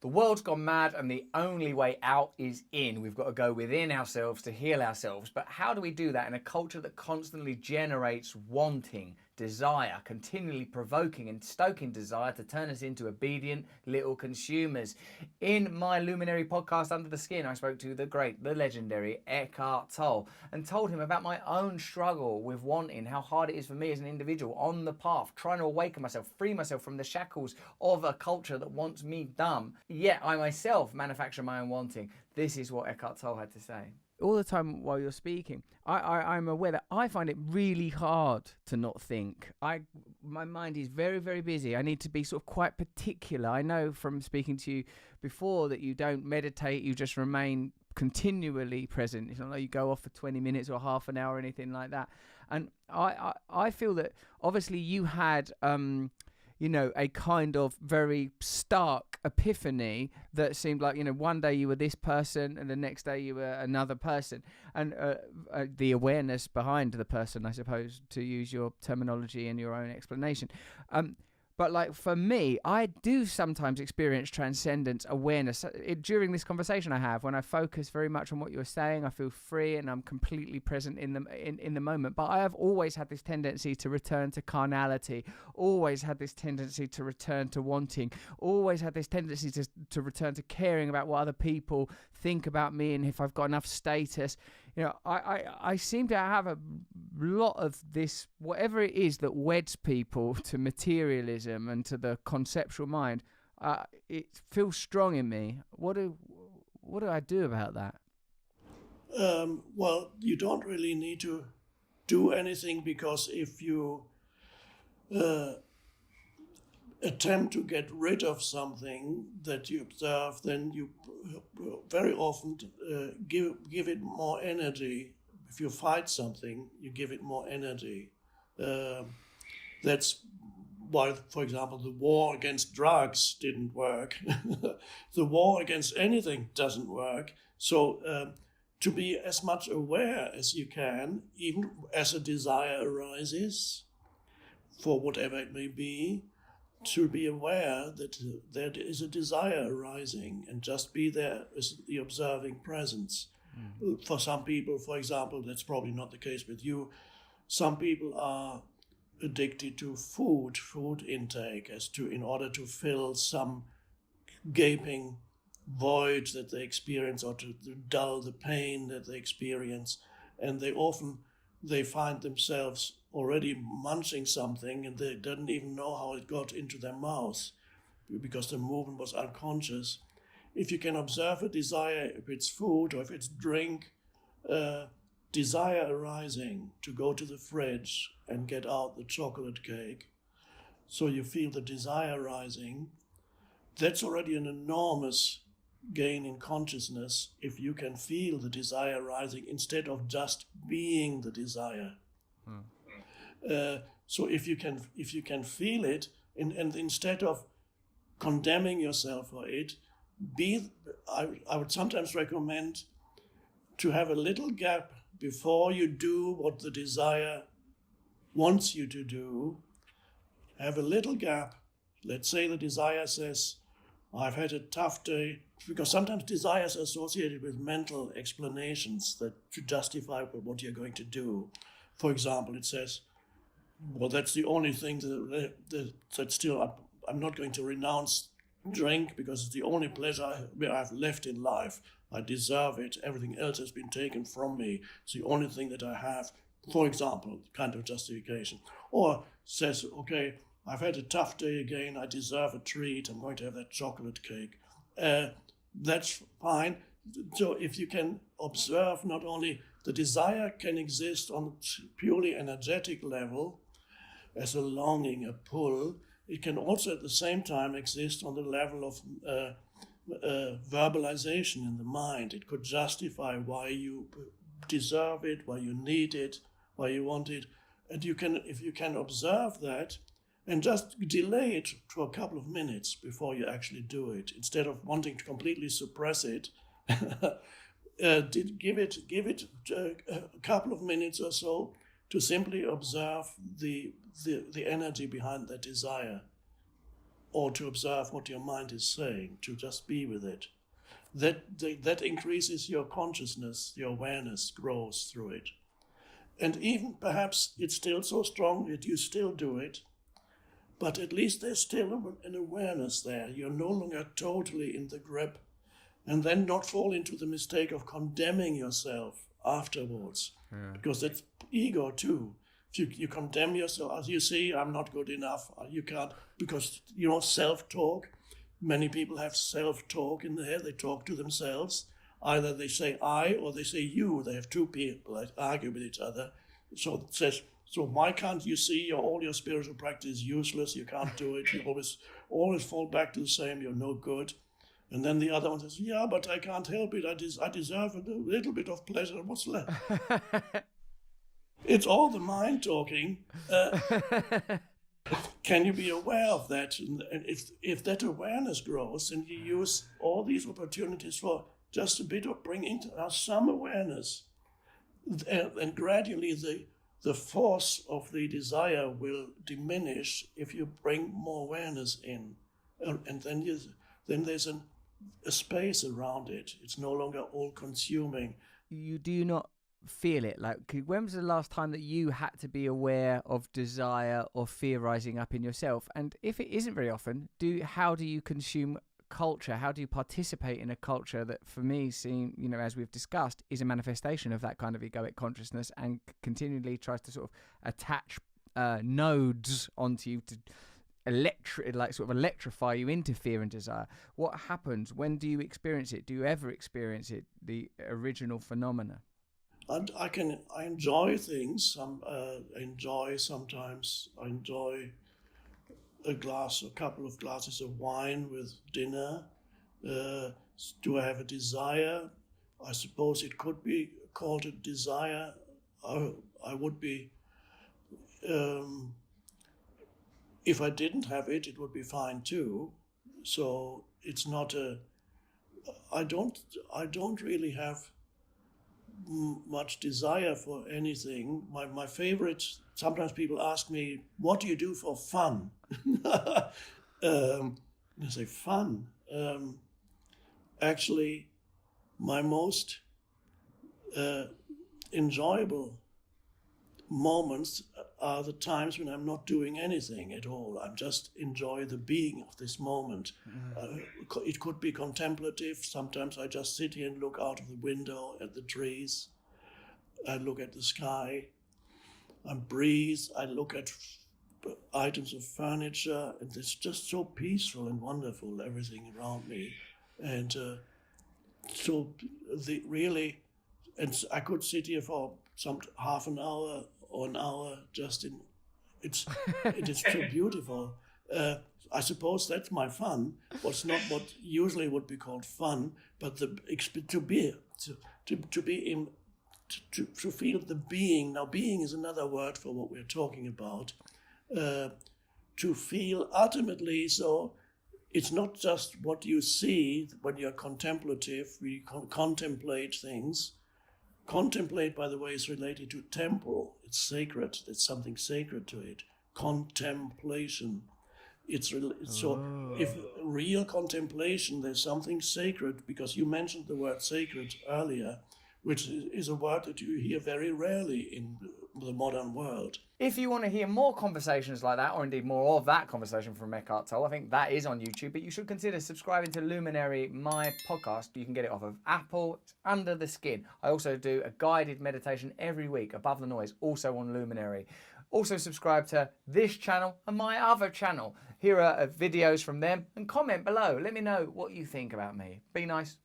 The world's gone mad and the only way out is in. We've got to go within ourselves to heal ourselves. But how do we do that in a culture that constantly generates wanting, desire, continually provoking and stoking desire to turn us into obedient little consumers? In my Luminary podcast, Under the Skin, I spoke to the great, the legendary Eckhart Tolle and told him about my own struggle with wanting, how hard it is for me as an individual on the path, trying to awaken myself, free myself from the shackles of a culture that wants me dumb. Yet I myself manufacture my own wanting. This is what Eckhart Tolle had to say. All the time while you're speaking, I'm aware that I find it really hard to not think. My mind is very, very busy. I need to be sort of quite particular. I know from speaking to you before that you don't meditate, you just remain continually present. It's not like you go off for 20 minutes or half an hour or anything like that. And I feel that obviously you had a kind of very stark epiphany that seemed like, one day you were this person and the next day you were another person. And the awareness behind the person, I suppose, to use your terminology and your own explanation. But like for me, I do sometimes experience transcendence awareness. During this conversation I have, when I focus very much on what you're saying, I feel free and I'm completely present in the moment. But I have always had this tendency to return to carnality, always had this tendency to return to wanting, always had this tendency to return to caring about what other people think about me and if I've got enough status. I seem to have a lot of this, whatever it is that weds people to materialism and to the conceptual mind. It feels strong in me. What do I do about that? Well, you don't really need to do anything, because if you attempt to get rid of something that you observe, then you very often give it more energy. If you fight something, you give it more energy. That's why, for example, the war against drugs didn't work. The war against anything doesn't work. So to be as much aware as you can, even as a desire arises, for whatever it may be, to be aware that there is a desire arising and just be there as the observing presence. Mm. For some people, for example, that's probably not the case with you. Some people are addicted to food intake in order to fill some gaping void that they experience, or to dull the pain that they experience. And they find themselves already munching something and they didn't even know how it got into their mouth because the movement was unconscious. If you can observe a desire, if it's food or if it's drink, desire arising to go to the fridge and get out the chocolate cake, so you feel the desire rising, that's already an enormous gain in consciousness if you can feel the desire rising instead of just being the desire. So if you can feel it, and instead of condemning yourself for it, I would sometimes recommend to have a little gap before you do what the desire wants you to do. Have a little gap. Let's say the desire says, I've had a tough day, because sometimes desires are associated with mental explanations that to justify what you're going to do. For example, it says, well, that's the only thing that still, I'm not going to renounce drink because it's the only pleasure I've left in life. I deserve it. Everything else has been taken from me. It's the only thing that I have, for example, kind of justification. Or says, okay, I've had a tough day again. I deserve a treat. I'm going to have that chocolate cake. That's fine. So if you can observe, not only the desire can exist on a purely energetic level as a longing, a pull, it can also at the same time exist on the level of verbalization in the mind. It could justify why you deserve it, why you need it, why you want it. And if you can observe that and just delay it to a couple of minutes before you actually do it, instead of wanting to completely suppress it, give it a couple of minutes or so to simply observe the energy behind that desire. or to observe what your mind is saying, to just be with it. That increases your consciousness, your awareness grows through it. And even perhaps it's still so strong that you still do it, but at least there's still an awareness there. You're no longer totally in the grip, and then not fall into the mistake of condemning yourself afterwards, because that's ego too. If you condemn yourself, as you see, I'm not good enough, you can't, because, self-talk, many people have self-talk in their head, they talk to themselves. Either they say I or they say you. They have two people that argue with each other. So it says, so why can't you see all your spiritual practice is useless, you can't do it, you always fall back to the same, you're no good. And then the other one says, yeah, but I can't help it, I deserve a little bit of pleasure, what's left? It's all the mind talking. Can you be aware of that? And if that awareness grows, and you use all these opportunities for just a bit of bring into some awareness, and gradually the force of the desire will diminish if you bring more awareness in, and then there's a space around it. It's no longer all consuming. You do not feel it? Like, when was the last time that you had to be aware of desire or fear rising up in yourself? And if it isn't very often, how do you consume culture? How do you participate in a culture that, for me, as we've discussed, is a manifestation of that kind of egoic consciousness and continually tries to sort of attach nodes onto you to electrify you into fear and desire? What happens? When do you experience it? Do you ever experience it, the original phenomena? And I enjoy things. I enjoy a couple of glasses of wine with dinner. Do I have a desire? I suppose it could be called a desire. I would be, if I didn't have it, it would be fine too. So it's not I don't really have much desire for anything. My favorite, sometimes people ask me, what do you do for fun? And I say, fun? Actually, my most enjoyable moments are the times when I'm not doing anything at all. I'm just enjoy the being of this moment. It could be contemplative. Sometimes I just sit here and look out of the window at the trees. I look at the sky. I breathe. I look at items of furniture, and it's just so peaceful and wonderful, everything around me. And and I could sit here for some half an hour or an hour it is so beautiful. I suppose that's my fun. What's not what usually would be called fun, but to feel the being. Now, being is another word for what we're talking about. To feel ultimately, so it's not just what you see when you're contemplative. We contemplate things. Contemplate, by the way, is related to temple. It's sacred. There's something sacred to it. Contemplation. So if real contemplation, there's something sacred, because you mentioned the word sacred earlier, which is a word that you hear very rarely in the modern world. If you want to hear more conversations like that, or indeed more of that conversation from Eckhart Tolle, I think that is on YouTube, but you should consider subscribing to Luminary, my podcast. You can get it off of Apple. It's Under the Skin. I also do a guided meditation every week, Above the Noise, also on Luminary. Also subscribe to this channel and my other channel. Here are videos from them, and comment below. Let me know what you think about me. Be nice.